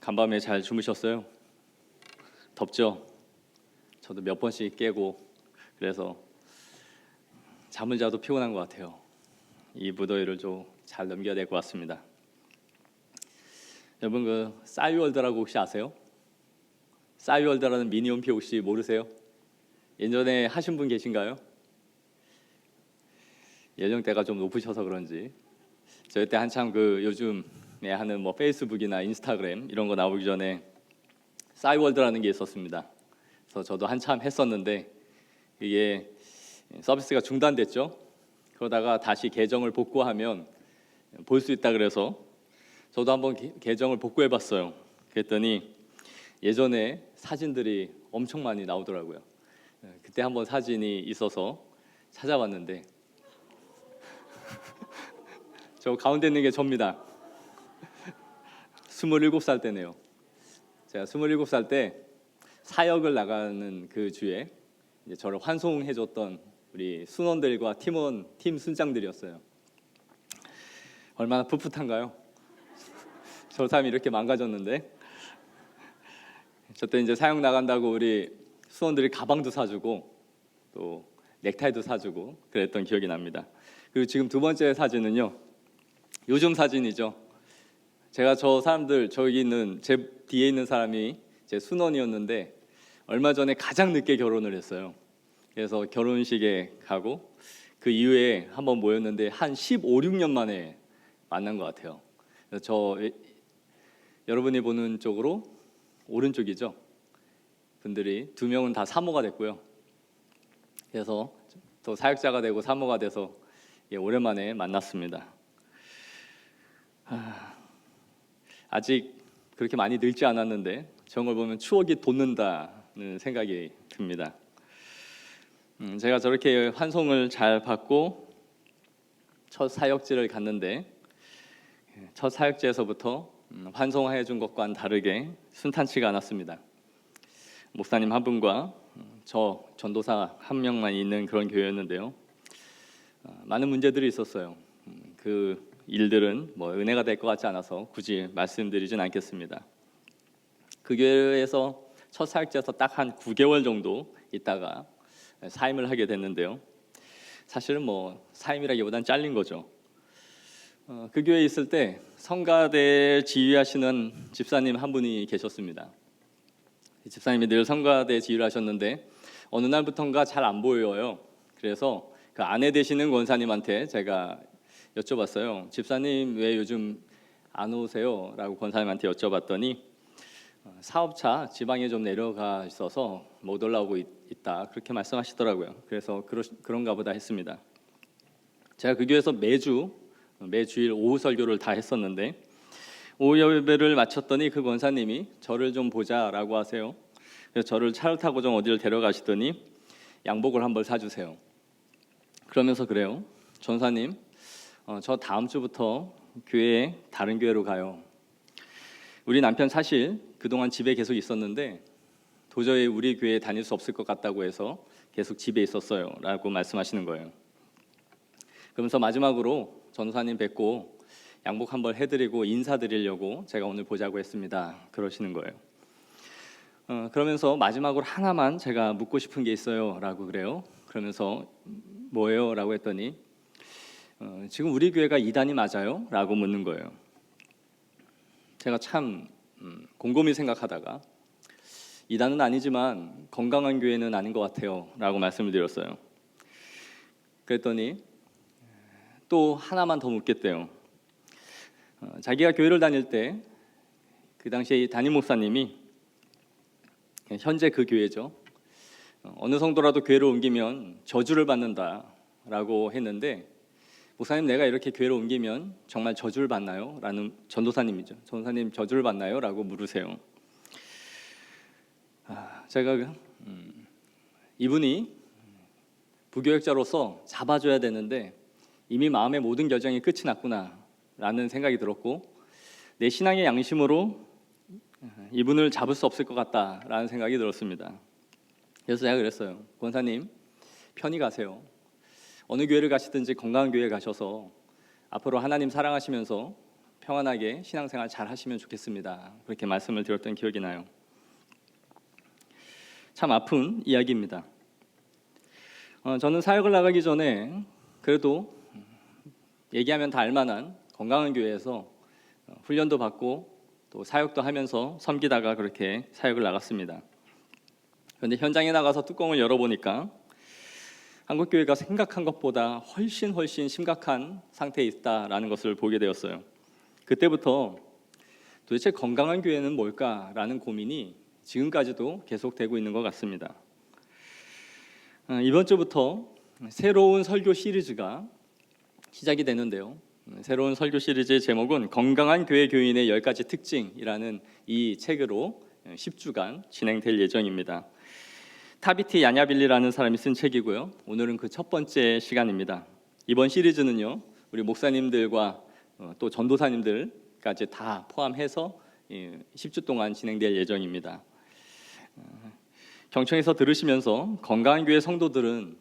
간밤에 잘 주무셨어요? 덥죠? 저도 몇 번씩 깨고 그래서 잠을 자도 피곤한 것 같아요. 이 무더위를 좀 잘 넘겨야 될 것 같습니다. 여러분 싸이월드라고 혹시 아세요? 싸이월드라는 미니홈피 혹시 모르세요? 예전에 하신 분 계신가요? 연령대가 좀 높으셔서 그런지 저희 때 한참 요즘에 하는 뭐 페이스북이나 인스타그램 이런 거 나오기 전에 싸이월드라는 게 있었습니다. 그래서 저도 한참 했었는데 이게 서비스가 중단됐죠. 그러다가 다시 계정을 복구하면 볼 수 있다 그래서 저도 한번 계정을 복구해봤어요. 그랬더니 예전에 사진들이 엄청 많이 나오더라고요. 그때 한번 사진이 있어서 찾아봤는데 저 가운데 있는 게 접니다. 27살 때네요. 제가 27살 때 사역을 나가는 그 주에 이제 저를 환송해줬던 우리 순원들과 팀 순장들이었어요. 얼마나 풋풋한가요? 저 사람이 이렇게 망가졌는데 저 때 이제 사역 나간다고 우리 수원들이 가방도 사주고 또 넥타이도 사주고 그랬던 기억이 납니다. 그리고 지금 두 번째 사진은요, 요즘 사진이죠. 제가 저기 있는 제 뒤에 있는 사람이 제 순원이었는데 얼마 전에 가장 늦게 결혼을 했어요. 그래서 결혼식에 가고 그 이후에 한번 모였는데 한 15, 16년 만에 만난 것 같아요. 여러분이 보는 쪽으로 오른쪽이죠. 분들이 두 명은 다 사모가 됐고요. 그래서 또 사역자가 되고 사모가 돼서 오랜만에 만났습니다. 아직 그렇게 많이 늙지 않았는데 저런 걸 보면 추억이 돋는다는 생각이 듭니다. 제가 저렇게 환송을 잘 받고 첫 사역지를 갔는데 첫 사역지에서부터 환송해 준 것과는 다르게 순탄치가 않았습니다. 목사님 한 분과 저 전도사 한 명만 있는 그런 교회였는데요. 많은 문제들이 있었어요. 그 일들은 뭐 은혜가 될 것 같지 않아서 굳이 말씀드리진 않겠습니다. 그 교회에서 첫 사역지에서 딱 한 9개월 정도 있다가 사임을 하게 됐는데요. 사실은 뭐 사임이라기보단 잘린 거죠. 그 교회에 있을 때 성가대 지휘하시는 집사님 한 분이 계셨습니다. 집사님이 늘 성가대 지휘를 하셨는데 어느 날부턴가 잘 안 보여요. 그래서 그 아내 되시는 권사님한테 제가 여쭤봤어요. 집사님 왜 요즘 안 오세요? 라고 권사님한테 여쭤봤더니 사업차 지방에 좀 내려가 있어서 못 올라오고 있다 그렇게 말씀하시더라고요. 그래서 그런가 보다 했습니다. 제가 그 교회에서 매주일 오후 설교를 다 했었는데 오후 예배를 마쳤더니 그 권사님이 저를 좀 보자라고 하세요. 그래서 저를 차를 타고 좀 어디를 데려가시더니 양복을 한 벌 사주세요. 그러면서 그래요. 전사님, 저 다음 주부터 다른 교회로 가요. 우리 남편 사실 그동안 집에 계속 있었는데 도저히 우리 교회에 다닐 수 없을 것 같다고 해서 계속 집에 있었어요 라고 말씀하시는 거예요. 그러면서 마지막으로 전사님 뵙고 양복 한 벌 해드리고 인사드리려고 제가 오늘 보자고 했습니다 그러시는 거예요. 그러면서 마지막으로 하나만 제가 묻고 싶은 게 있어요 라고 그래요. 그러면서 뭐예요? 라고 했더니 지금 우리 교회가 이단이 맞아요? 라고 묻는 거예요. 제가 참 곰곰이 생각하다가 이단은 아니지만 건강한 교회는 아닌 것 같아요 라고 말씀을 드렸어요. 그랬더니 또 하나만 더 묻겠대요. 자기가 교회를 다닐 때 그 당시에 담임 목사님이 현재 그 교회죠. 어느 성도라도 교회를 옮기면 저주를 받는다라고 했는데 목사님 내가 이렇게 교회를 옮기면 정말 저주를 받나요? 라는 전도사님이죠. 전도사님 저주를 받나요? 라고 물으세요. 제가 이분이 부교역자로서 잡아줘야 되는데 이미 마음의 모든 결정이 끝이 났구나 라는 생각이 들었고 내 신앙의 양심으로 이분을 잡을 수 없을 것 같다라는 생각이 들었습니다. 그래서 제가 그랬어요. 권사님 편히 가세요. 어느 교회를 가시든지 건강한 교회에 가셔서 앞으로 하나님 사랑하시면서 평안하게 신앙생활 잘 하시면 좋겠습니다. 그렇게 말씀을 드렸던 기억이 나요. 참 아픈 이야기입니다. 저는 사역을 나가기 전에 그래도 얘기하면 다 알만한 건강한 교회에서 훈련도 받고 또 사역도 하면서 섬기다가 그렇게 사역을 나갔습니다. 그런데 현장에 나가서 뚜껑을 열어보니까 한국교회가 생각한 것보다 훨씬 심각한 상태에 있다라는 것을 보게 되었어요. 그때부터 도대체 건강한 교회는 뭘까라는 고민이 지금까지도 계속되고 있는 것 같습니다. 이번 주부터 새로운 설교 시리즈가 시작이 되는데요. 새로운 설교 시리즈의 제목은 건강한 교회 교인의 10가지 특징이라는 이 책으로 10주간 진행될 예정입니다. 타비티 야냐빌리라는 사람이 쓴 책이고요. 오늘은 그 첫 번째 시간입니다. 이번 시리즈는요, 우리 목사님들과 또 전도사님들까지 다 포함해서 10주 동안 진행될 예정입니다. 경청에서 들으시면서 건강한 교회 성도들은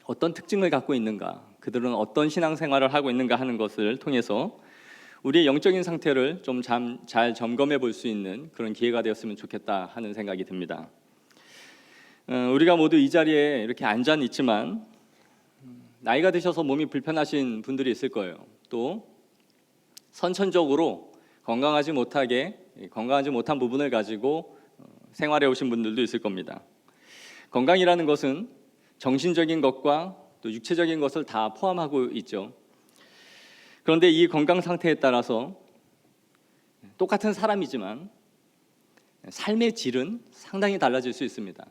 어떤 특징을 갖고 있는가, 그들은 어떤 신앙생활을 하고 있는가 하는 것을 통해서 우리의 영적인 상태를 좀 잘 점검해 볼 수 있는 그런 기회가 되었으면 좋겠다 하는 생각이 듭니다. 우리가 모두 이 자리에 이렇게 앉아 있지만 나이가 드셔서 몸이 불편하신 분들이 있을 거예요. 또 선천적으로 건강하지 못한 부분을 가지고 생활해 오신 분들도 있을 겁니다. 건강이라는 것은 정신적인 것과 또 육체적인 것을 다 포함하고 있죠. 그런데 이 건강 상태에 따라서 똑같은 사람이지만 삶의 질은 상당히 달라질 수 있습니다.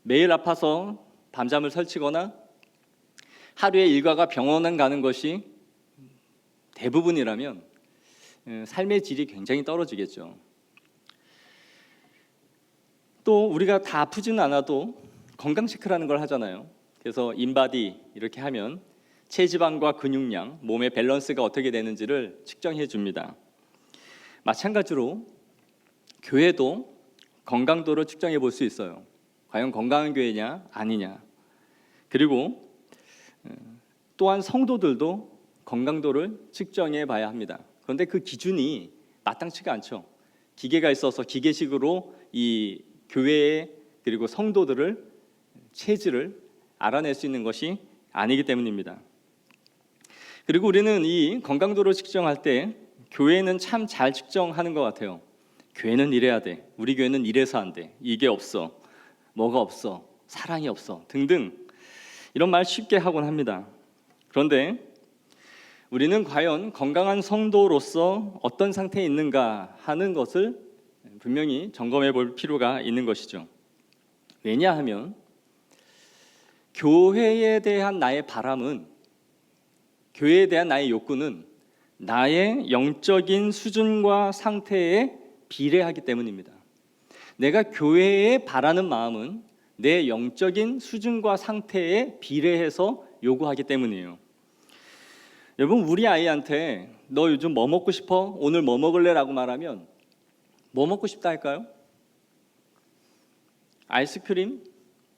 매일 아파서 밤잠을 설치거나 하루에 일과가 병원을 가는 것이 대부분이라면 삶의 질이 굉장히 떨어지겠죠. 또 우리가 다 아프지는 않아도 건강 체크라는 걸 하잖아요. 그래서 인바디 이렇게 하면 체지방과 근육량, 몸의 밸런스가 어떻게 되는지를 측정해 줍니다. 마찬가지로 교회도 건강도를 측정해 볼 수 있어요. 과연 건강한 교회냐 아니냐. 그리고 또한 성도들도 건강도를 측정해 봐야 합니다. 그런데 그 기준이 마땅치가 않죠. 기계가 있어서 기계식으로 이 교회의 그리고 성도들을 체질을 알아낼 수 있는 것이 아니기 때문입니다. 그리고 우리는 이 건강도를 측정할 때 교회는 참 잘 측정하는 것 같아요. 교회는 이래야 돼. 우리 교회는 이래서 안 돼. 이게 없어. 뭐가 없어. 사랑이 없어. 등등 이런 말 쉽게 하곤 합니다. 그런데 우리는 과연 건강한 성도로서 어떤 상태에 있는가 하는 것을 분명히 점검해 볼 필요가 있는 것이죠. 왜냐하면 교회에 대한 나의 바람은, 교회에 대한 나의 욕구는 나의 영적인 수준과 상태에 비례하기 때문입니다. 내가 교회에 바라는 마음은 내 영적인 수준과 상태에 비례해서 요구하기 때문이에요. 여러분, 우리 아이한테 너 요즘 뭐 먹고 싶어? 오늘 뭐 먹을래? 라고 말하면 뭐 먹고 싶다 할까요? 아이스크림,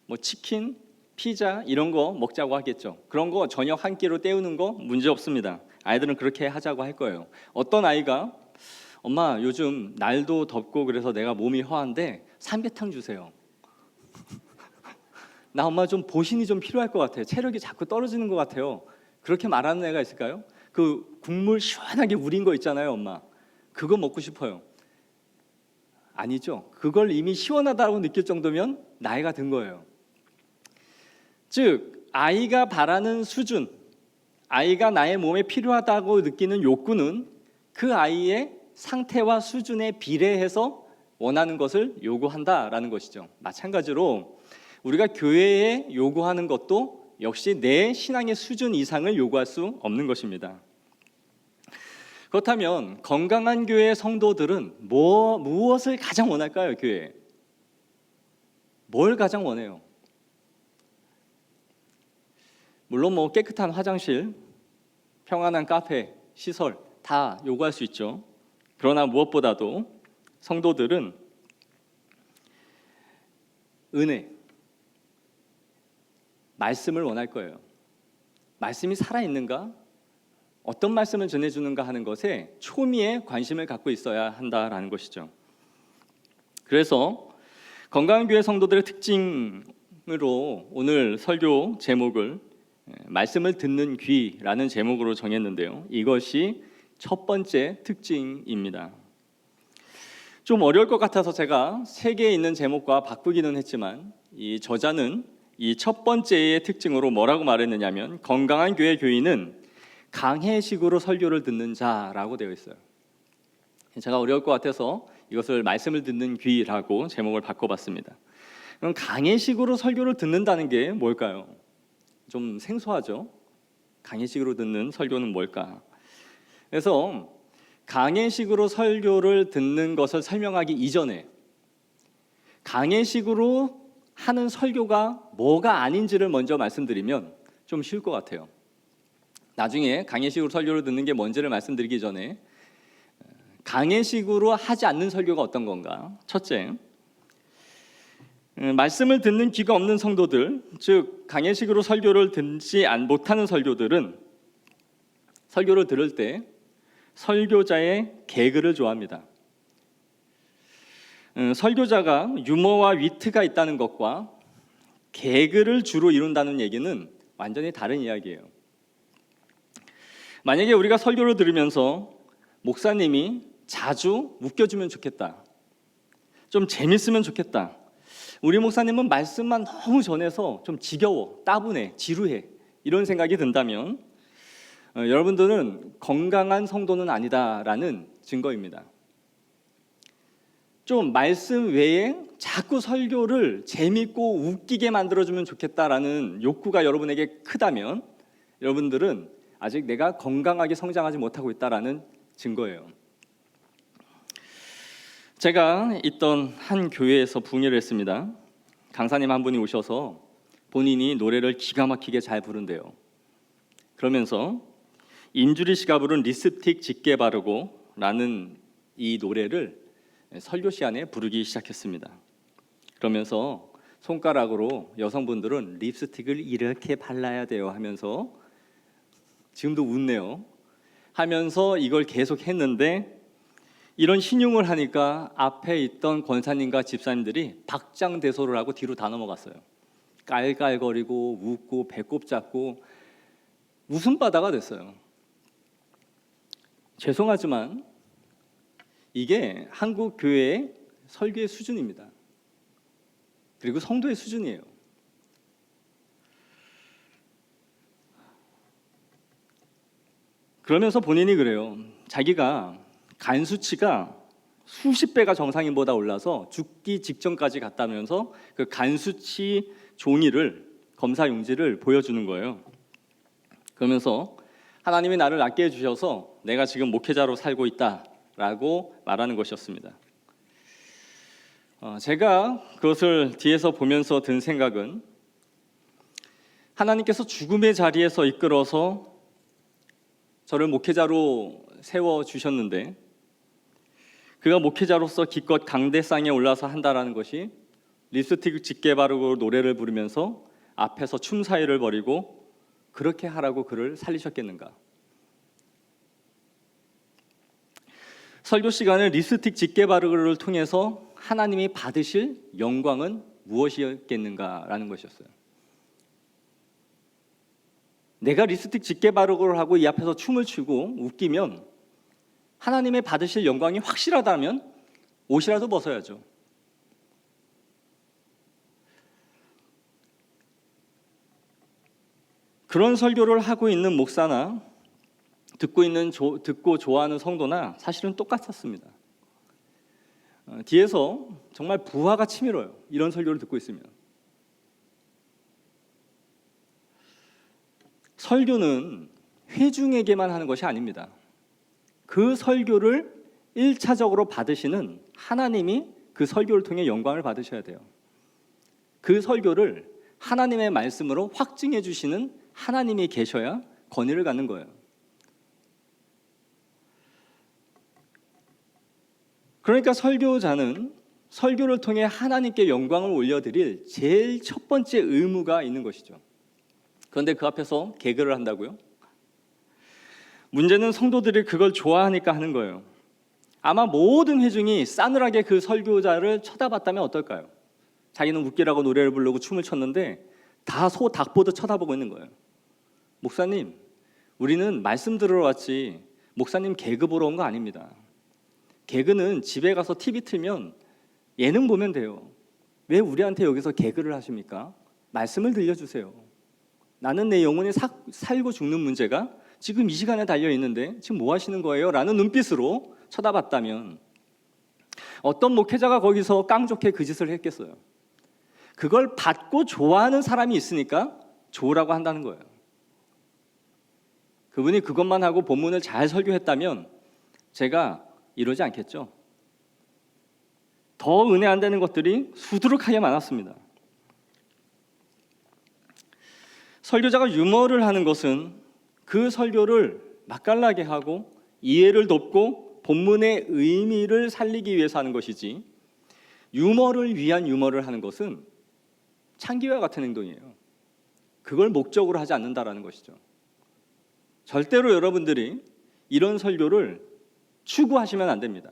뭐 치킨, 피자 이런 거 먹자고 하겠죠. 그런 거 저녁 한 끼로 때우는 거 문제 없습니다. 아이들은 그렇게 하자고 할 거예요. 어떤 아이가 엄마 요즘 날도 덥고 그래서 내가 몸이 허한데 삼계탕 주세요. 나 엄마 좀 보신이 좀 필요할 것 같아요. 체력이 자꾸 떨어지는 것 같아요. 그렇게 말하는 애가 있을까요? 그 국물 시원하게 우린 거 있잖아요, 엄마. 그거 먹고 싶어요. 아니죠. 그걸 이미 시원하다고 느낄 정도면 나이가 든 거예요. 즉 아이가 바라는 수준, 아이가 나의 몸에 필요하다고 느끼는 욕구는 그 아이의 상태와 수준에 비례해서 원하는 것을 요구한다라는 것이죠. 마찬가지로 우리가 교회에 요구하는 것도 역시 내 신앙의 수준 이상을 요구할 수 없는 것입니다. 그렇다면 건강한 교회의 성도들은 무엇을 가장 원할까요? 교회에 뭘 가장 원해요? 물론 뭐 깨끗한 화장실, 평안한 카페, 시설 다 요구할 수 있죠. 그러나 무엇보다도 성도들은 은혜, 말씀을 원할 거예요. 말씀이 살아있는가? 어떤 말씀을 전해주는가 하는 것에 초미의 관심을 갖고 있어야 한다라는 것이죠. 그래서 건강한 교회 성도들의 특징으로 오늘 설교 제목을 말씀을 듣는 귀라는 제목으로 정했는데요. 이것이 첫 번째 특징입니다. 좀 어려울 것 같아서 제가 세 개에 있는 제목과 바꾸기는 했지만 이 저자는 이 첫 번째의 특징으로 뭐라고 말했느냐면 건강한 교회 교인은 강해식으로 설교를 듣는 자라고 되어 있어요. 제가 어려울 것 같아서 이것을 말씀을 듣는 귀라고 제목을 바꿔봤습니다. 그럼 강해식으로 설교를 듣는다는 게 뭘까요? 좀 생소하죠? 강해식으로 듣는 설교는 뭘까? 그래서 강해식으로 설교를 듣는 것을 설명하기 이전에 강해식으로 하는 설교가 뭐가 아닌지를 먼저 말씀드리면 좀 쉬울 것 같아요. 나중에 강해식으로 설교를 듣는 게 뭔지를 말씀드리기 전에 강해식으로 하지 않는 설교가 어떤 건가? 첫째, 말씀을 듣는 귀가 없는 성도들, 즉 강해식으로 설교를 듣지 못하는 설교들은 설교를 들을 때 설교자의 개그를 좋아합니다. 설교자가 유머와 위트가 있다는 것과 개그를 주로 이룬다는 얘기는 완전히 다른 이야기예요. 만약에 우리가 설교를 들으면서 목사님이 자주 웃겨주면 좋겠다, 좀 재밌으면 좋겠다, 우리 목사님은 말씀만 너무 전해서 좀 지겨워, 따분해, 지루해, 이런 생각이 든다면 여러분들은 건강한 성도는 아니다라는 증거입니다. 좀 말씀 외에 자꾸 설교를 재밌고 웃기게 만들어주면 좋겠다라는 욕구가 여러분에게 크다면 여러분들은 아직 내가 건강하게 성장하지 못하고 있다라는 증거예요. 제가 있던 한 교회에서 부흥회를 했습니다. 강사님 한 분이 오셔서 본인이 노래를 기가 막히게 잘 부른대요. 그러면서 임주리 씨가 부른 립스틱 짙게 바르고 라는 이 노래를 설교 시간에 부르기 시작했습니다. 그러면서 손가락으로 여성분들은 립스틱을 이렇게 발라야 돼요 하면서, 지금도 웃네요, 하면서 이걸 계속 했는데 이런 신용을 하니까 앞에 있던 권사님과 집사님들이 박장대소를 하고 뒤로 다 넘어갔어요. 깔깔거리고 웃고 배꼽 잡고 웃음바다가 됐어요. 죄송하지만 이게 한국 교회의 설교의 수준입니다. 그리고 성도의 수준이에요. 그러면서 본인이 그래요. 자기가 간 수치가 수십 배가 정상인보다 올라서 죽기 직전까지 갔다면서 그 간 수치 종이를, 검사 용지를 보여주는 거예요. 그러면서 하나님이 나를 낫게 해주셔서 내가 지금 목회자로 살고 있다라고 말하는 것이었습니다. 제가 그것을 뒤에서 보면서 든 생각은, 하나님께서 죽음의 자리에서 이끌어서 저를 목회자로 세워주셨는데 그가 목회자로서 기껏 강대상에 올라서 한다라는 것이 립스틱을 짙게 바르고 노래를 부르면서 앞에서 춤 사위를 벌이고 그렇게 하라고 그를 살리셨겠는가? 설교 시간에 립스틱 짙게 바르기를 통해서 하나님이 받으실 영광은 무엇이었겠는가라는 것이었어요. 내가 립스틱 짙게 바르기를 하고 이 앞에서 춤을 추고 웃기면 하나님의 받으실 영광이 확실하다면 옷이라도 벗어야죠. 그런 설교를 하고 있는 목사나 듣고 좋아하는 성도나 사실은 똑같았습니다. 뒤에서 정말 부하가 치밀어요. 이런 설교를 듣고 있으면. 설교는 회중에게만 하는 것이 아닙니다. 그 설교를 1차적으로 받으시는 하나님이 그 설교를 통해 영광을 받으셔야 돼요. 그 설교를 하나님의 말씀으로 확증해 주시는 하나님이 계셔야 권위를 갖는 거예요. 그러니까 설교자는 설교를 통해 하나님께 영광을 올려드릴 제일 첫 번째 의무가 있는 것이죠. 그런데 그 앞에서 개그를 한다고요? 문제는 성도들이 그걸 좋아하니까 하는 거예요. 아마 모든 회중이 싸늘하게 그 설교자를 쳐다봤다면 어떨까요? 자기는 웃기라고 노래를 부르고 춤을 췄는데 다 소 닭 보듯 쳐다보고 있는 거예요. 목사님, 우리는 말씀 들으러 왔지 목사님 개그 보러 온 거 아닙니다. 개그는 집에 가서 TV 틀면 예능 보면 돼요. 왜 우리한테 여기서 개그를 하십니까? 말씀을 들려주세요. 나는 내 영혼이 살고 죽는 문제가 지금 이 시간에 달려있는데 지금 뭐 하시는 거예요? 라는 눈빛으로 쳐다봤다면 어떤 목회자가 거기서 깡좋게 그 짓을 했겠어요? 그걸 받고 좋아하는 사람이 있으니까 좋으라고 한다는 거예요. 그분이 그것만 하고 본문을 잘 설교했다면 제가 이러지 않겠죠. 더 은혜 안 되는 것들이 수두룩하게 많았습니다. 설교자가 유머를 하는 것은 그 설교를 맛깔나게 하고 이해를 돕고 본문의 의미를 살리기 위해서 하는 것이지, 유머를 위한 유머를 하는 것은 창기와 같은 행동이에요. 그걸 목적으로 하지 않는다라는 것이죠. 절대로 여러분들이 이런 설교를 추구하시면 안 됩니다.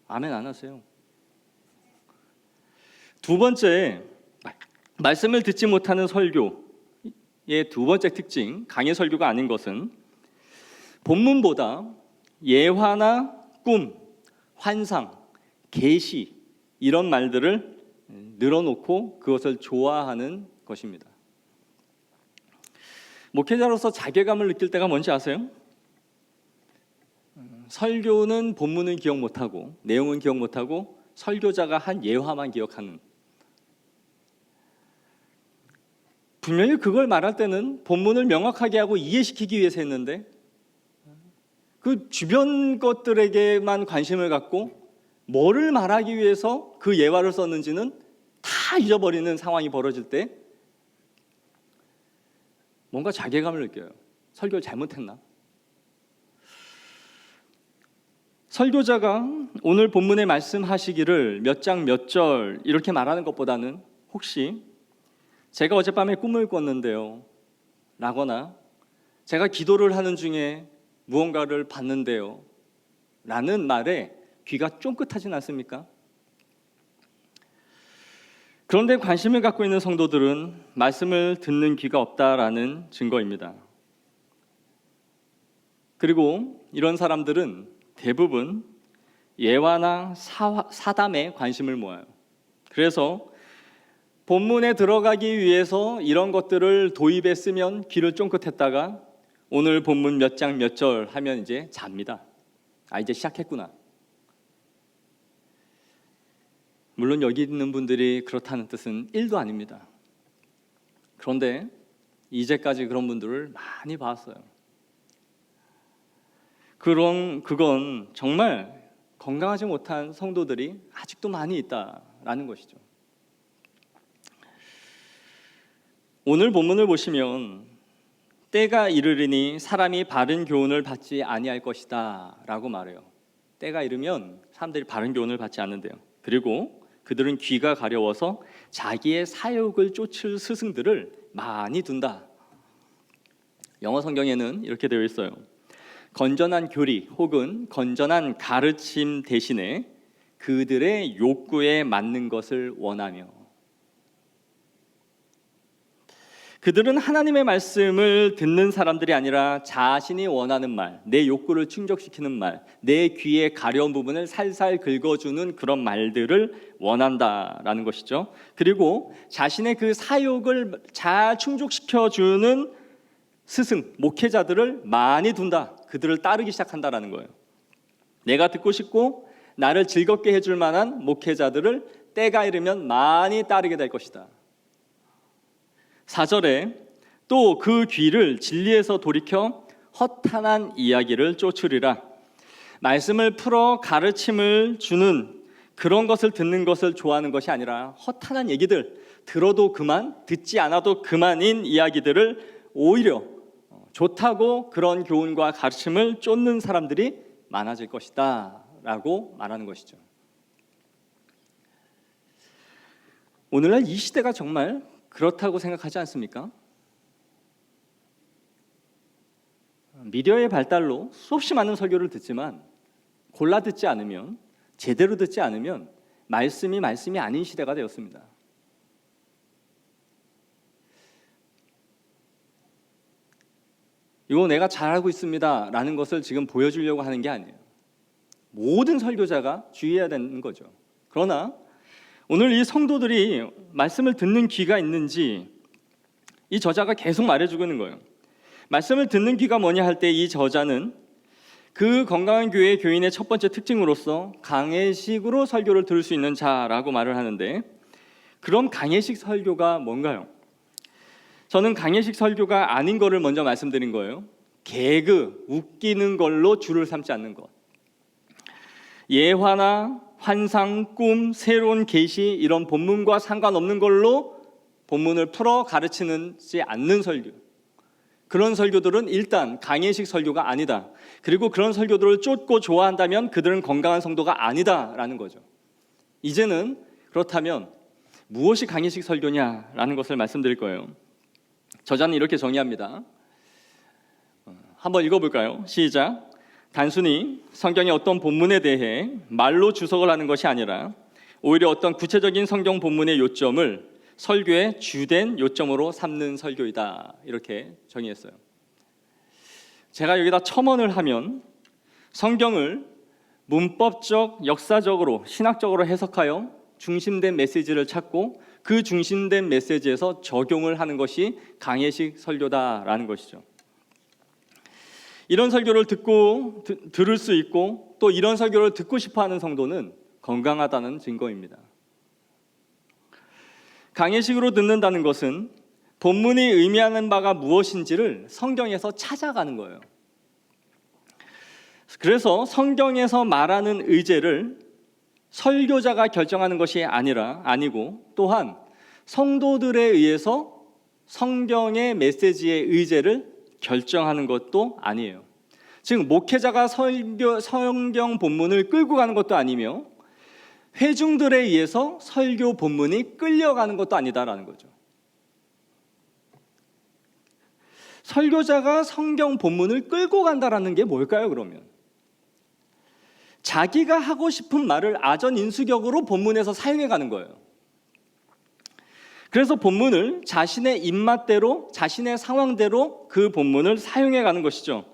아멘 안 하세요? 두 번째, 말씀을 듣지 못하는 설교의 두 번째 특징, 강의 설교가 아닌 것은 본문보다 예화나 꿈, 환상, 계시 이런 말들을 늘어놓고 그것을 좋아하는 것입니다. 목회자로서 자괴감을 느낄 때가 뭔지 아세요? 설교는 본문은 기억 못하고 내용은 기억 못하고 설교자가 한 예화만 기억하는, 분명히 그걸 말할 때는 본문을 명확하게 하고 이해시키기 위해서 했는데 그 주변 것들에게만 관심을 갖고 뭐를 말하기 위해서 그 예화를 썼는지는 다 잊어버리는 상황이 벌어질 때 뭔가 자괴감을 느껴요. 설교를 잘못했나? 설교자가 오늘 본문에 말씀하시기를 몇 장 몇 절 이렇게 말하는 것보다는 혹시 제가 어젯밤에 꿈을 꿨는데요 라거나 제가 기도를 하는 중에 무언가를 봤는데요 라는 말에 귀가 쫑긋하진 않습니까? 그런데 관심을 갖고 있는 성도들은 말씀을 듣는 귀가 없다라는 증거입니다. 그리고 이런 사람들은 대부분 예화나 사담에 관심을 모아요. 그래서 본문에 들어가기 위해서 이런 것들을 도입에 쓰면 귀를 쫑긋했다가 오늘 본문 몇 장 몇 절 하면 이제 잡니다. 아, 이제 시작했구나. 물론 여기 있는 분들이 그렇다는 뜻은 1도 아닙니다. 그런데 이제까지 그런 분들을 많이 봤어요. 그건 정말 건강하지 못한 성도들이 아직도 많이 있다라는 것이죠. 오늘 본문을 보시면 때가 이르리니 사람이 바른 교훈을 받지 아니할 것이다 라고 말해요. 때가 이르면 사람들이 바른 교훈을 받지 않는데요. 그리고 그들은 귀가 가려워서 자기의 사욕을 쫓을 스승들을 많이 둔다. 영어 성경에는 이렇게 되어 있어요. 건전한 교리 혹은 건전한 가르침 대신에 그들의 욕구에 맞는 것을 원하며, 그들은 하나님의 말씀을 듣는 사람들이 아니라 자신이 원하는 말, 내 욕구를 충족시키는 말, 내 귀에 가려운 부분을 살살 긁어주는 그런 말들을 원한다라는 것이죠. 그리고 자신의 그 사욕을 잘 충족시켜주는 스승, 목회자들을 많이 둔다. 그들을 따르기 시작한다라는 거예요. 내가 듣고 싶고 나를 즐겁게 해줄 만한 목회자들을 때가 이르면 많이 따르게 될 것이다. 4절에 또 그 귀를 진리에서 돌이켜 허탄한 이야기를 쫓으리라. 말씀을 풀어 가르침을 주는 그런 것을 듣는 것을 좋아하는 것이 아니라 허탄한 얘기들, 들어도 그만, 듣지 않아도 그만인 이야기들을 오히려 좋다고 그런 교훈과 가르침을 쫓는 사람들이 많아질 것이다 라고 말하는 것이죠. 오늘날 이 시대가 정말 그렇다고 생각하지 않습니까? 미디어의 발달로 수없이 많은 설교를 듣지만 골라 듣지 않으면, 제대로 듣지 않으면 말씀이 아닌 시대가 되었습니다. 이거 내가 잘 알고 있습니다 라는 것을 지금 보여주려고 하는 게 아니에요. 모든 설교자가 주의해야 되는 거죠. 그러나 오늘 이 성도들이 말씀을 듣는 귀가 있는지 이 저자가 계속 말해주고 있는 거예요. 말씀을 듣는 귀가 뭐냐 할 때 이 저자는 그 건강한 교회 교인의 첫 번째 특징으로서 강해식으로 설교를 들을 수 있는 자라고 말을 하는데, 그럼 강해식 설교가 뭔가요? 저는 강해식 설교가 아닌 거를 먼저 말씀드린 거예요. 개그, 웃기는 걸로 줄을 삼지 않는 것. 예화나 환상, 꿈, 새로운 계시 이런 본문과 상관없는 걸로 본문을 풀어 가르치지 않는 설교. 그런 설교들은 일단 강해식 설교가 아니다. 그리고 그런 설교들을 쫓고 좋아한다면 그들은 건강한 성도가 아니다라는 거죠. 이제는 그렇다면 무엇이 강해식 설교냐라는 것을 말씀드릴 거예요. 저자는 이렇게 정의합니다. 한번 읽어볼까요? 시작. 단순히 성경의 어떤 본문에 대해 말로 주석을 하는 것이 아니라 오히려 어떤 구체적인 성경 본문의 요점을 설교의 주된 요점으로 삼는 설교이다. 이렇게 정의했어요. 제가 여기다 첨언을 하면 성경을 문법적, 역사적으로, 신학적으로 해석하여 중심된 메시지를 찾고 그 중심된 메시지에서 적용을 하는 것이 강해식 설교다라는 것이죠. 이런 설교를 들을 수 있고 또 이런 설교를 듣고 싶어하는 성도는 건강하다는 증거입니다. 강해식으로 듣는다는 것은 본문이 의미하는 바가 무엇인지를 성경에서 찾아가는 거예요. 그래서 성경에서 말하는 의제를 설교자가 결정하는 것이 아니고 또한 성도들에 의해서 성경의 메시지의 의제를 결정하는 것도 아니에요. 즉 목회자가 성경 본문을 끌고 가는 것도 아니며 회중들에 의해서 설교 본문이 끌려가는 것도 아니다라는 거죠. 설교자가 성경 본문을 끌고 간다라는 게 뭘까요, 그러면? 자기가 하고 싶은 말을 아전인수격으로 본문에서 사용해 가는 거예요. 그래서 본문을 자신의 입맛대로, 자신의 상황대로 그 본문을 사용해 가는 것이죠.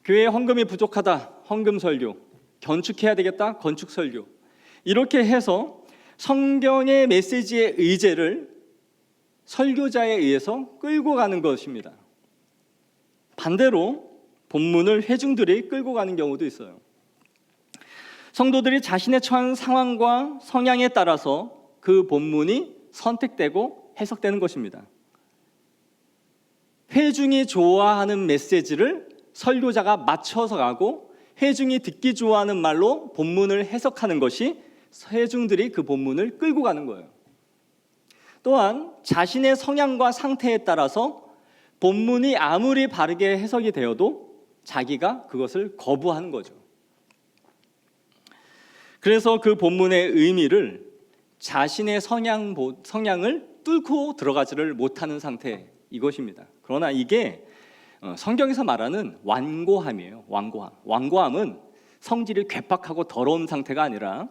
교회에 헌금이 부족하다, 헌금 설교. 건축해야 되겠다, 건축 설교. 이렇게 해서 성경의 메시지의 의제를 설교자에 의해서 끌고 가는 것입니다. 반대로 본문을 회중들이 끌고 가는 경우도 있어요. 성도들이 자신의 처한 상황과 성향에 따라서 그 본문이 선택되고 해석되는 것입니다. 회중이 좋아하는 메시지를 설교자가 맞춰서 가고 회중이 듣기 좋아하는 말로 본문을 해석하는 것이 회중들이 그 본문을 끌고 가는 거예요. 또한 자신의 성향과 상태에 따라서 본문이 아무리 바르게 해석이 되어도 자기가 그것을 거부하는 거죠. 그래서 그 본문의 의미를 자신의 성향을 뚫고 들어가지를 못하는 상태, 이것입니다. 그러나 이게 성경에서 말하는 완고함이에요. 완고함은 성질이 괴팍하고 더러운 상태가 아니라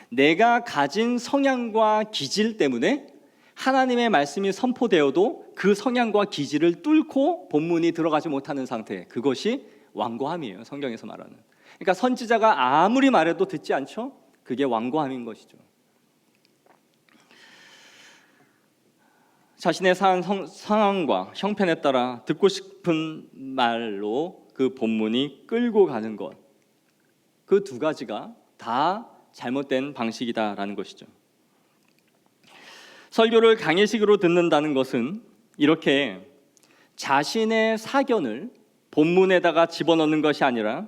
내가 가진 성향과 기질 때문에 하나님의 말씀이 선포되어도 그 성향과 기질을 뚫고 본문이 들어가지 못하는 상태, 그것이 완고함이에요. 성경에서 말하는. 그러니까 선지자가 아무리 말해도 듣지 않죠? 그게 완고함인 것이죠. 자신의 상황과 형편에 따라 듣고 싶은 말로 그 본문이 끌고 가는 것, 그 두 가지가 다 잘못된 방식이다라는 것이죠. 설교를 강해식으로 듣는다는 것은 이렇게 자신의 사견을 본문에다가 집어넣는 것이 아니라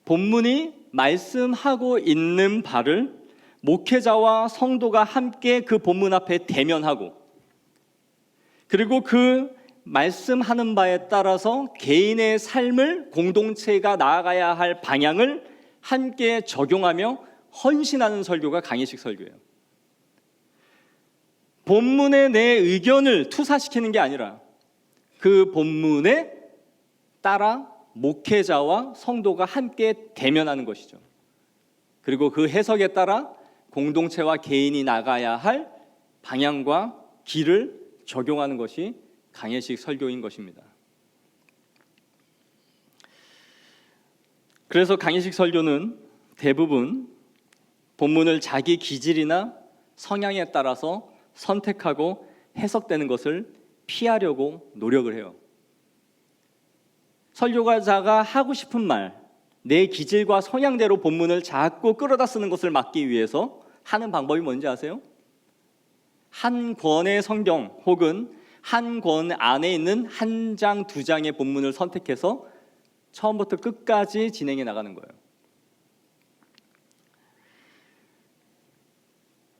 본문이 말씀하고 있는 바를 목회자와 성도가 함께 그 본문 앞에 대면하고, 그리고 그 말씀하는 바에 따라서 개인의 삶을 공동체가 나아가야 할 방향을 함께 적용하며 헌신하는 설교가 강해식 설교예요. 본문에 내 의견을 투사시키는 게 아니라 그 본문에 따라 목회자와 성도가 함께 대면하는 것이죠. 그리고 그 해석에 따라 공동체와 개인이 나가야 할 방향과 길을 적용하는 것이 강해식 설교인 것입니다. 그래서 강해식 설교는 대부분 본문을 자기 기질이나 성향에 따라서 선택하고 해석되는 것을 피하려고 노력을 해요. 설교자가 하고 싶은 말, 내 기질과 성향대로 본문을 자꾸 끌어다 쓰는 것을 막기 위해서 하는 방법이 뭔지 아세요? 한 권의 성경 혹은 한 권 안에 있는 한 장, 두 장의 본문을 선택해서 처음부터 끝까지 진행해 나가는 거예요.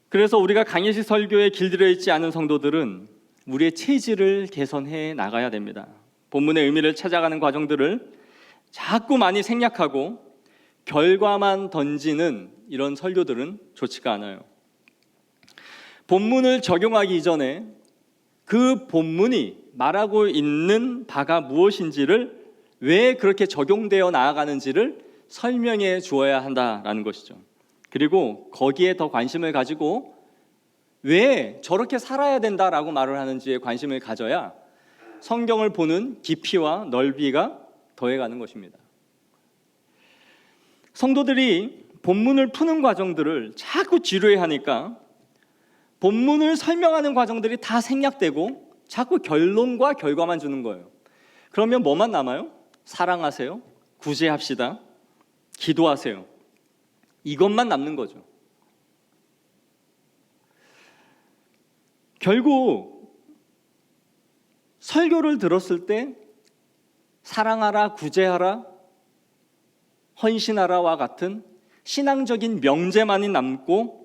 그래서 우리가 강해식 설교에 길들여 있지 않은 성도들은 우리의 체질을 개선해 나가야 됩니다. 본문의 의미를 찾아가는 과정들을 자꾸 많이 생략하고 결과만 던지는 이런 설교들은 좋지가 않아요. 본문을 적용하기 이전에 그 본문이 말하고 있는 바가 무엇인지를, 왜 그렇게 적용되어 나아가는지를 설명해 주어야 한다라는 것이죠. 그리고 거기에 더 관심을 가지고 왜 저렇게 살아야 된다라고 말을 하는지에 관심을 가져야 성경을 보는 깊이와 넓이가 더해가는 것입니다. 성도들이 본문을 푸는 과정들을 자꾸 지루해하니까 본문을 설명하는 과정들이 다 생략되고 자꾸 결론과 결과만 주는 거예요. 그러면 뭐만 남아요? 사랑하세요, 구제합시다, 기도하세요. 이것만 남는 거죠. 결국 설교를 들었을 때 사랑하라, 구제하라, 헌신하라와 같은 신앙적인 명제만이 남고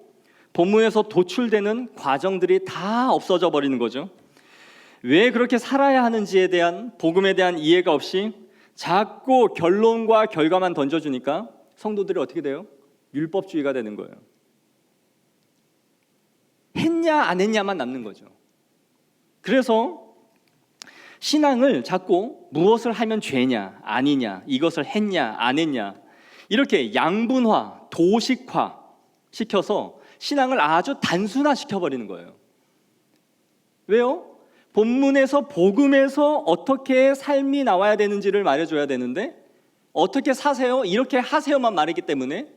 본문에서 도출되는 과정들이 다 없어져 버리는 거죠. 왜 그렇게 살아야 하는지에 대한, 복음에 대한 이해가 없이 자꾸 결론과 결과만 던져주니까 성도들이 어떻게 돼요? 율법주의가 되는 거예요. 했냐 안 했냐만 남는 거죠. 그래서 신앙을 자꾸 무엇을 하면 죄냐 아니냐, 이것을 했냐 안 했냐, 이렇게 양분화, 도식화 시켜서 신앙을 아주 단순화 시켜버리는 거예요. 왜요? 본문에서, 복음에서 어떻게 삶이 나와야 되는지를 말해줘야 되는데 어떻게 사세요? 이렇게 하세요만 말했기 때문에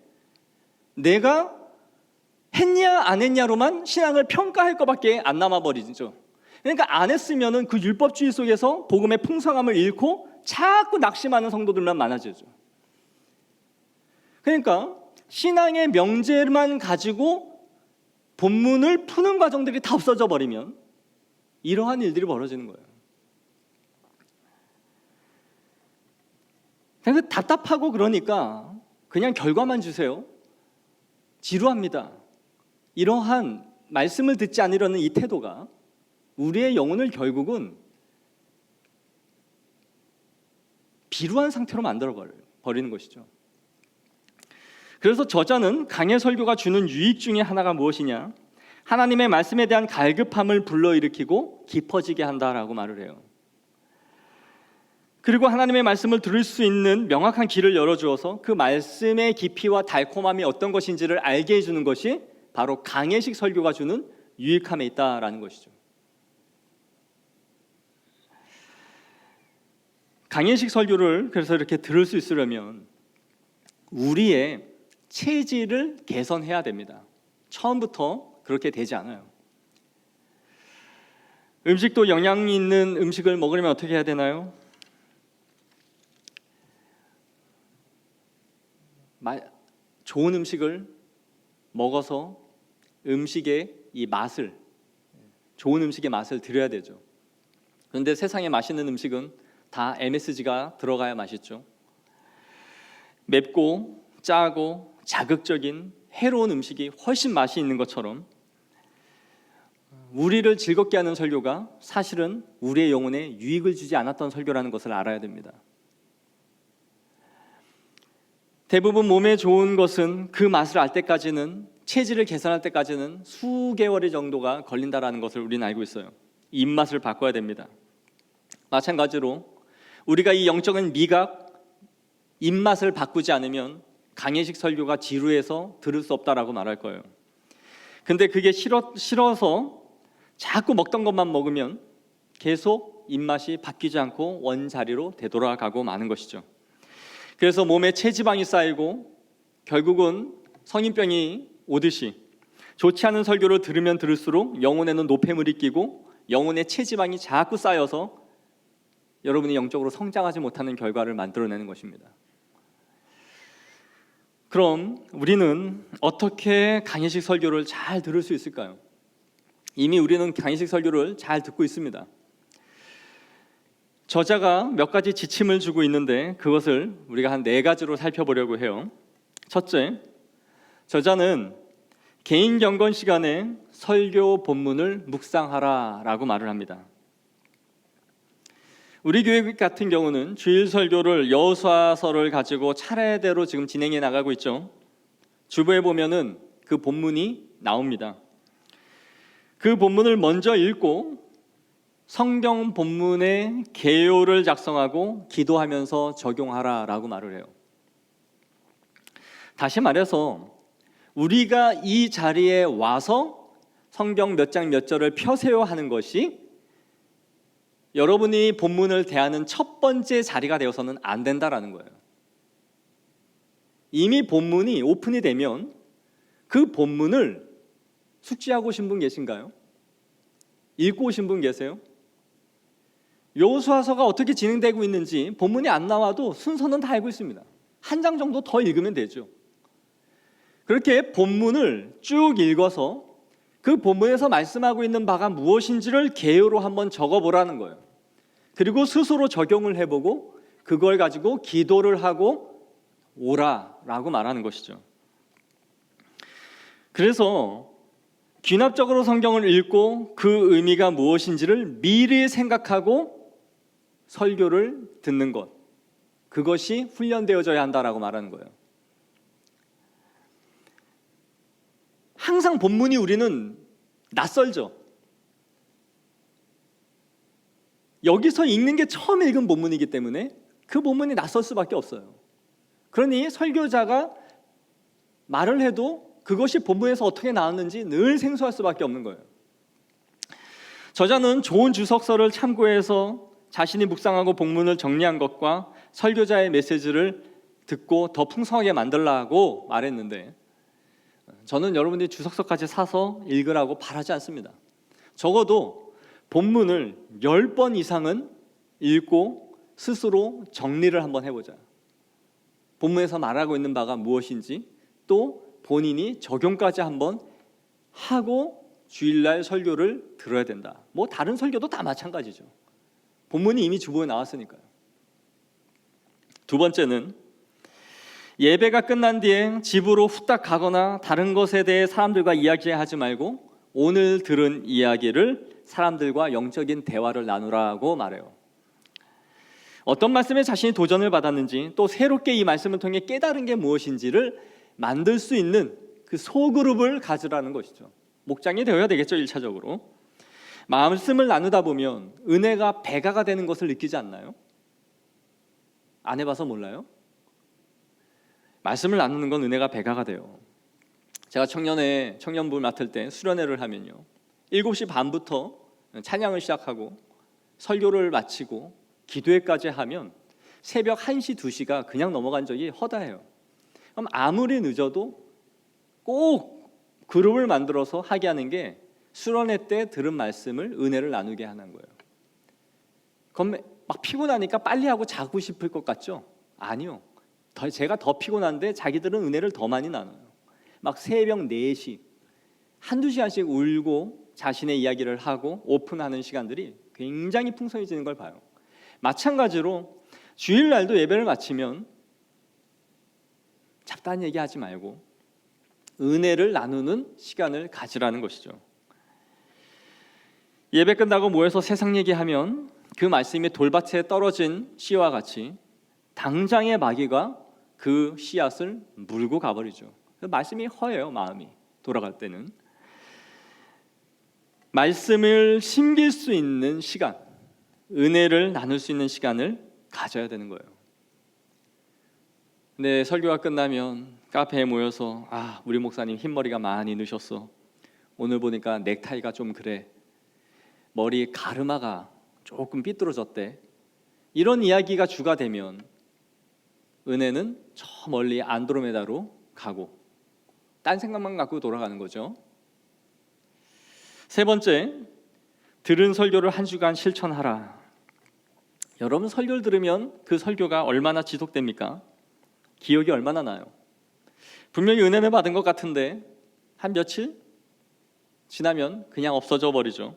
내가 했냐 안 했냐로만 신앙을 평가할 것밖에 안 남아버리죠. 그러니까 안 했으면은 그 율법주의 속에서 복음의 풍성함을 잃고 자꾸 낙심하는 성도들만 많아지죠. 그러니까 신앙의 명제만 가지고 본문을 푸는 과정들이 다 없어져 버리면 이러한 일들이 벌어지는 거예요. 그러니까 답답하고 그러니까 그냥 결과만 주세요. 지루합니다. 이러한 말씀을 듣지 않으려는 이 태도가 우리의 영혼을 결국은 비루한 상태로 만들어 버리는 것이죠. 그래서 저자는 강해 설교가 주는 유익 중에 하나가 무엇이냐? 하나님의 말씀에 대한 갈급함을 불러일으키고 깊어지게 한다라고 말을 해요. 그리고 하나님의 말씀을 들을 수 있는 명확한 길을 열어주어서 그 말씀의 깊이와 달콤함이 어떤 것인지를 알게 해주는 것이 바로 강해식 설교가 주는 유익함에 있다라는 것이죠. 강해식 설교를 그래서 이렇게 들을 수 있으려면 우리의 체질을 개선해야 됩니다. 처음부터 그렇게 되지 않아요. 음식도 영양이 있는 음식을 먹으려면 어떻게 해야 되나요? 좋은 음식을 먹어서 음식의 이 맛을, 좋은 음식의 맛을 들여야 되죠. 그런데 세상에 맛있는 음식은 다 MSG가 들어가야 맛있죠. 맵고 짜고 자극적인 해로운 음식이 훨씬 맛이 있는 것처럼 우리를 즐겁게 하는 설교가 사실은 우리의 영혼에 유익을 주지 않았던 설교라는 것을 알아야 됩니다. 대부분 몸에 좋은 것은 그 맛을 알 때까지는, 체질을 개선할 때까지는 수개월의 정도가 걸린다는 것을 우리는 알고 있어요. 입맛을 바꿔야 됩니다. 마찬가지로 우리가 이 영적인 미각, 입맛을 바꾸지 않으면 강해식 설교가 지루해서 들을 수 없다라고 말할 거예요. 근데 그게 싫어서 자꾸 먹던 것만 먹으면 계속 입맛이 바뀌지 않고 원자리로 되돌아가고 마는 것이죠. 그래서 몸에 체지방이 쌓이고 결국은 성인병이 오듯이 좋지 않은 설교를 들으면 들을수록 영혼에는 노폐물이 끼고 영혼의 체지방이 자꾸 쌓여서 여러분이 영적으로 성장하지 못하는 결과를 만들어내는 것입니다. 그럼 우리는 어떻게 강해식 설교를 잘 들을 수 있을까요? 이미 우리는 강해식 설교를 잘 듣고 있습니다. 저자가 몇 가지 지침을 주고 있는데 그것을 우리가 한 4가지로 살펴보려고 해요. 첫째, 저자는 개인 경건 시간에 설교 본문을 묵상하라라고 말을 합니다. 우리 교회 같은 경우는 주일 설교를 여호수아서를 가지고 차례대로 지금 진행해 나가고 있죠. 주보에 보면은 그 본문이 나옵니다. 그 본문을 먼저 읽고 성경 본문의 개요를 작성하고 기도하면서 적용하라라고 말을 해요. 다시 말해서 우리가 이 자리에 와서 성경 몇 장 몇 절을 펴세요 하는 것이 여러분이 본문을 대하는 첫 번째 자리가 되어서는 안 된다라는 거예요. 이미 본문이 오픈이 되면 그 본문을 숙지하고 오신 분 계신가요? 읽고 오신 분 계세요? 여호수아서가 어떻게 진행되고 있는지 본문이 안 나와도 순서는 다 알고 있습니다. 한 장 정도 더 읽으면 되죠. 그렇게 본문을 쭉 읽어서 그 본문에서 말씀하고 있는 바가 무엇인지를 개요로 한번 적어보라는 거예요. 그리고 스스로 적용을 해보고 그걸 가지고 기도를 하고 오라라고 말하는 것이죠. 그래서 귀납적으로 성경을 읽고 그 의미가 무엇인지를 미리 생각하고 설교를 듣는 것, 그것이 훈련되어져야 한다라고 말하는 거예요. 항상 본문이 우리는 낯설죠. 여기서 읽는 게 처음 읽은 본문이기 때문에 그 본문이 낯설 수밖에 없어요. 그러니 설교자가 말을 해도 그것이 본문에서 어떻게 나왔는지 늘 생소할 수밖에 없는 거예요. 저자는 좋은 주석서를 참고해서 자신이 묵상하고 본문을 정리한 것과 설교자의 메시지를 듣고 더 풍성하게 만들라고 말했는데, 저는 여러분들이 주석서까지 사서 읽으라고 바라지 않습니다. 적어도 본문을 10번 이상은 읽고 스스로 정리를 한번 해보자. 본문에서 말하고 있는 바가 무엇인지, 또 본인이 적용까지 한번 하고 주일날 설교를 들어야 된다. 뭐 다른 설교도 다 마찬가지죠. 본문이 이미 주보에 나왔으니까요. 두 번째는 예배가 끝난 뒤에 집으로 후딱 가거나 다른 것에 대해 사람들과 이야기하지 말고 오늘 들은 이야기를 사람들과 영적인 대화를 나누라고 말해요. 어떤 말씀에 자신이 도전을 받았는지, 또 새롭게 이 말씀을 통해 깨달은 게 무엇인지를 만들 수 있는 그 소그룹을 가지라는 것이죠. 목장이 되어야 되겠죠. 1차적으로 말씀을 나누다 보면 은혜가 배가가 되는 것을 느끼지 않나요? 안 해봐서 몰라요? 말씀을 나누는 건 은혜가 배가가 돼요. 제가 청년부 맡을 때 수련회를 하면요, 7시 반부터 찬양을 시작하고 설교를 마치고 기도회까지 하면 새벽 1시, 2시가 그냥 넘어간 적이 허다해요. 그럼 아무리 늦어도 꼭 그룹을 만들어서 하게 하는 게 수련회 때 들은 말씀을 은혜를 나누게 하는 거예요. 그럼 막 피곤하니까 빨리 하고 자고 싶을 것 같죠? 아니요. 제가 더 피곤한데 자기들은 은혜를 더 많이 나눠요. 막 새벽 4시 한두 시간씩 울고 자신의 이야기를 하고 오픈하는 시간들이 굉장히 풍성해지는 걸 봐요. 마찬가지로 주일날도 예배를 마치면 잡다한 얘기하지 말고 은혜를 나누는 시간을 가지라는 것이죠. 예배 끝나고 모여서 세상 얘기하면 그 말씀이 돌밭에 떨어진 씨와 같이 당장의 마귀가 그 씨앗을 물고 가버리죠. 말씀이 허해요. 마음이 돌아갈 때는 말씀을 심길 수 있는 시간, 은혜를 나눌 수 있는 시간을 가져야 되는 거예요. 근데 설교가 끝나면 카페에 모여서 우리 목사님 흰머리가 많이 넣으셨어. 오늘 보니까 넥타이가 좀 그래. 머리 가르마가 조금 삐뚤어졌대. 이런 이야기가 주가 되면 은혜는 저 멀리 안드로메다로 가고 딴 생각만 갖고 돌아가는 거죠. 세 번째, 들은 설교를 한 주간 실천하라. 여러분 설교를 들으면 그 설교가 얼마나 지속됩니까? 기억이 얼마나 나요? 분명히 은혜는 받은 것 같은데 한 며칠 지나면 그냥 없어져 버리죠.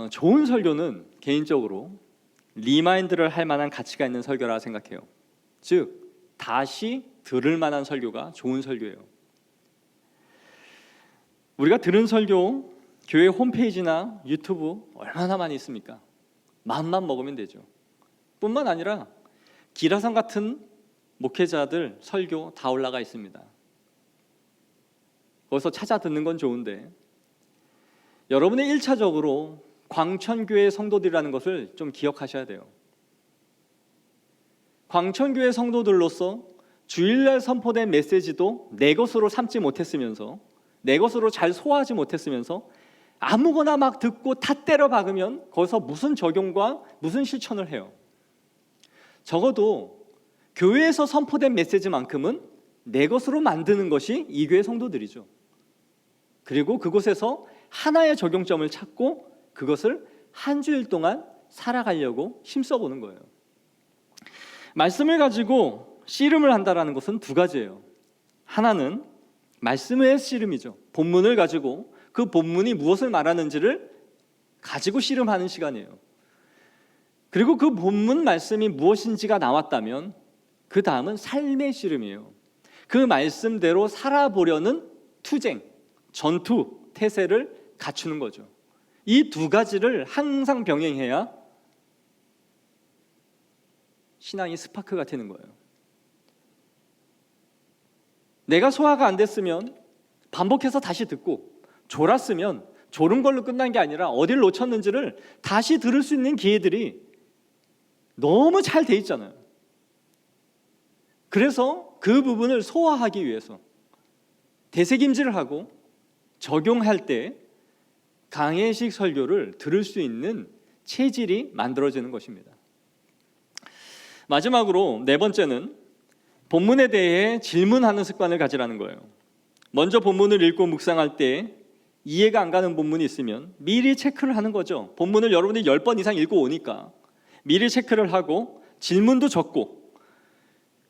좋은 설교는 개인적으로 리마인드를 할 만한 가치가 있는 설교라 생각해요. 즉 다시 들을 만한 설교가 좋은 설교예요. 우리가 들은 설교 교회 홈페이지나 유튜브 얼마나 많이 있습니까? 마음만 먹으면 되죠. 뿐만 아니라 기라성 같은 목회자들 설교 다 올라가 있습니다. 거기서 찾아 듣는 건 좋은데 여러분의 1차적으로 광천교회 성도들이라는 것을 좀 기억하셔야 돼요. 광천교회 성도들로서 주일날 선포된 메시지도 내 것으로 삼지 못했으면서 내 것으로 잘 소화하지 못했으면서 아무거나 막 듣고 다 때려 박으면 거기서 무슨 적용과 무슨 실천을 해요? 적어도 교회에서 선포된 메시지만큼은 내 것으로 만드는 것이 이 교회 성도들이죠. 그리고 그곳에서 하나의 적용점을 찾고 그것을 한 주일 동안 살아가려고 힘써보는 거예요. 말씀을 가지고 씨름을 한다는 것은 두 가지예요. 하나는 말씀의 씨름이죠. 본문을 가지고 그 본문이 무엇을 말하는지를 가지고 씨름하는 시간이에요. 그리고 그 본문 말씀이 무엇인지가 나왔다면 그 다음은 삶의 씨름이에요. 그 말씀대로 살아보려는 투쟁, 전투, 태세를 갖추는 거죠. 이 두 가지를 항상 병행해야 신앙이 스파크가 되는 거예요. 내가 소화가 안 됐으면 반복해서 다시 듣고 졸았으면 졸은 걸로 끝난 게 아니라 어딜 놓쳤는지를 다시 들을 수 있는 기회들이 너무 잘 돼 있잖아요. 그래서 그 부분을 소화하기 위해서 되새김질을 하고 적용할 때 강해식 설교를 들을 수 있는 체질이 만들어지는 것입니다. 마지막으로 네 번째는 본문에 대해 질문하는 습관을 가지라는 거예요. 먼저 본문을 읽고 묵상할 때 이해가 안 가는 본문이 있으면 미리 체크를 하는 거죠. 본문을 여러분이 10번 이상 읽고 오니까 미리 체크를 하고 질문도 적고,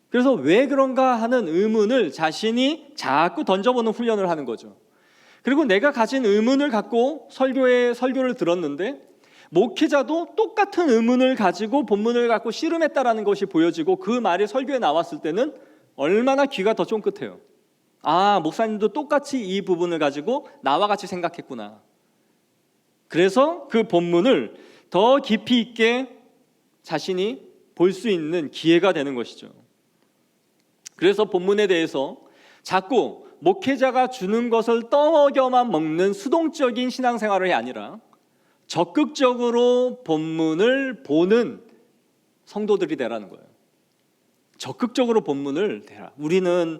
그래서 왜 그런가 하는 의문을 자신이 자꾸 던져보는 훈련을 하는 거죠. 그리고 내가 가진 의문을 갖고 설교를 들었는데 목회자도 똑같은 의문을 가지고 본문을 갖고 씨름했다라는 것이 보여지고 그 말이 설교에 나왔을 때는 얼마나 귀가 더 쫑긋해요. 목사님도 똑같이 이 부분을 가지고 나와 같이 생각했구나. 그래서 그 본문을 더 깊이 있게 자신이 볼 수 있는 기회가 되는 것이죠. 그래서 본문에 대해서 자꾸 목회자가 주는 것을 떠먹여만 먹는 수동적인 신앙생활이 아니라 적극적으로 본문을 보는 성도들이 되라는 거예요. 적극적으로 본문을 대라. 우리는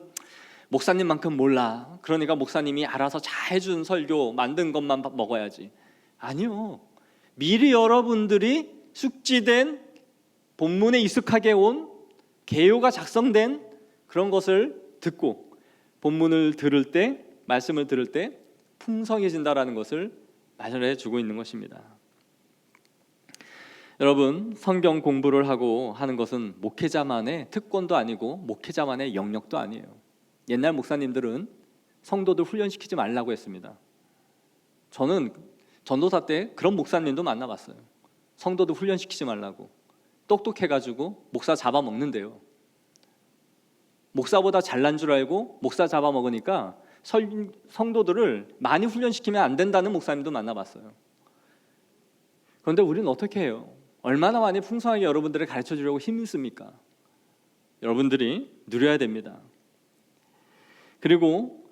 목사님만큼 몰라. 그러니까 목사님이 알아서 잘 해준 설교 만든 것만 먹어야지. 아니요. 미리 여러분들이 숙지된 본문에 익숙하게 온 개요가 작성된 그런 것을 듣고 본문을 들을 때, 말씀을 들을 때 풍성해진다라는 것을 말해 주고 있는 것입니다. 여러분, 성경 공부를 하고 하는 것은 목회자만의 특권도 아니고 목회자만의 영역도 아니에요. 옛날 목사님들은 성도들 훈련시키지 말라고 했습니다. 저는 전도사 때 그런 목사님도 만나봤어요. 성도들 훈련시키지 말라고. 똑똑해가지고 목사 잡아먹는데요. 목사보다 잘난 줄 알고 목사 잡아먹으니까 성도들을 많이 훈련시키면 안 된다는 목사님도 만나봤어요. 그런데 우리는 어떻게 해요? 얼마나 많이 풍성하게 여러분들을 가르쳐 주려고 힘씁니까? 여러분들이 누려야 됩니다. 그리고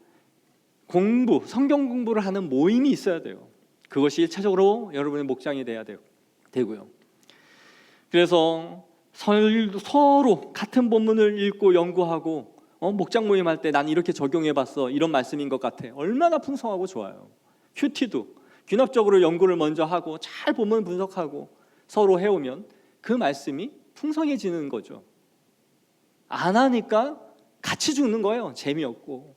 성경 공부를 하는 모임이 있어야 돼요. 그것이 1차적으로 여러분의 목장이 돼야 되고요. 그래서 서로 같은 본문을 읽고 연구하고 목장 모임할 때 난 이렇게 적용해봤어, 이런 말씀인 것 같아. 얼마나 풍성하고 좋아요. 큐티도 귀납적으로 연구를 먼저 하고 잘 본문 분석하고 서로 해오면 그 말씀이 풍성해지는 거죠. 안 하니까 같이 죽는 거예요. 재미없고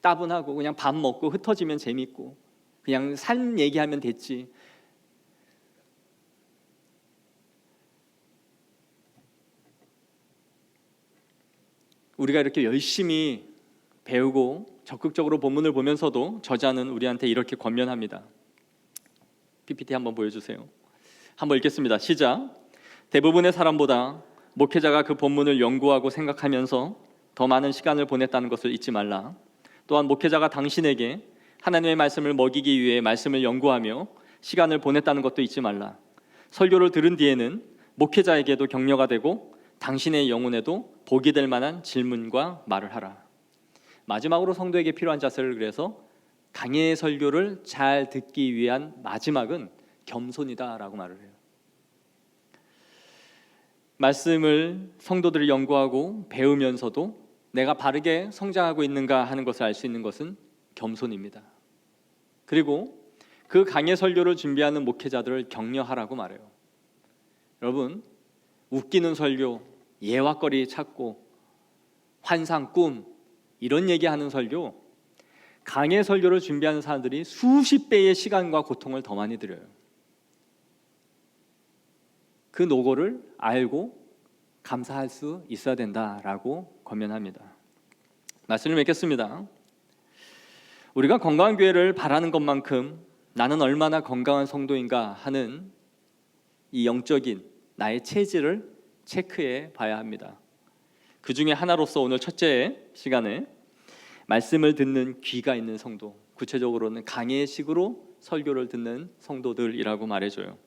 따분하고 그냥 밥 먹고 흩어지면 재밌고 그냥 삶 얘기하면 됐지. 우리가 이렇게 열심히 배우고 적극적으로 본문을 보면서도 저자는 우리한테 이렇게 권면합니다. PPT 한번 보여주세요. 한번 읽겠습니다. 시작. 대부분의 사람보다 목회자가 그 본문을 연구하고 생각하면서 더 많은 시간을 보냈다는 것을 잊지 말라. 또한 목회자가 당신에게 하나님의 말씀을 먹이기 위해 말씀을 연구하며 시간을 보냈다는 것도 잊지 말라. 설교를 들은 뒤에는 목회자에게도 격려가 되고 당신의 영혼에도 복이 될 만한 질문과 말을 하라. 마지막으로 성도에게 필요한 자세를 그래서 강해의 설교를 잘 듣기 위한 마지막은 겸손이다라고 말을 해요. 말씀을 성도들이 연구하고 배우면서도 내가 바르게 성장하고 있는가 하는 것을 알 수 있는 것은 겸손입니다. 그리고 그 강해 설교를 준비하는 목회자들을 격려하라고 말해요. 여러분, 웃기는 설교, 예화거리 찾고 환상, 꿈 이런 얘기하는 설교, 강해 설교를 준비하는 사람들이 수십 배의 시간과 고통을 더 많이 들여요. 그 노고를 알고 감사할 수 있어야 된다라고 권면합니다. 말씀을 맺겠습니다. 우리가 건강한 교회를 바라는 것만큼 나는 얼마나 건강한 성도인가 하는 이 영적인 나의 체질을 체크해 봐야 합니다. 그 중에 하나로서 오늘 첫째 시간에 말씀을 듣는 귀가 있는 성도, 구체적으로는 강해식으로 설교를 듣는 성도들이라고 말해줘요.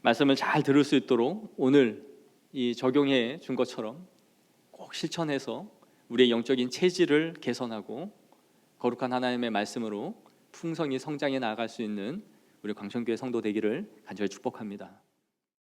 말씀을 잘 들을 수 있도록 오늘 이 적용해 준 것처럼 꼭 실천해서 우리의 영적인 체질을 개선하고 거룩한 하나님의 말씀으로 풍성히 성장해 나아갈 수 있는 우리 광천교회 성도 되기를 간절히 축복합니다.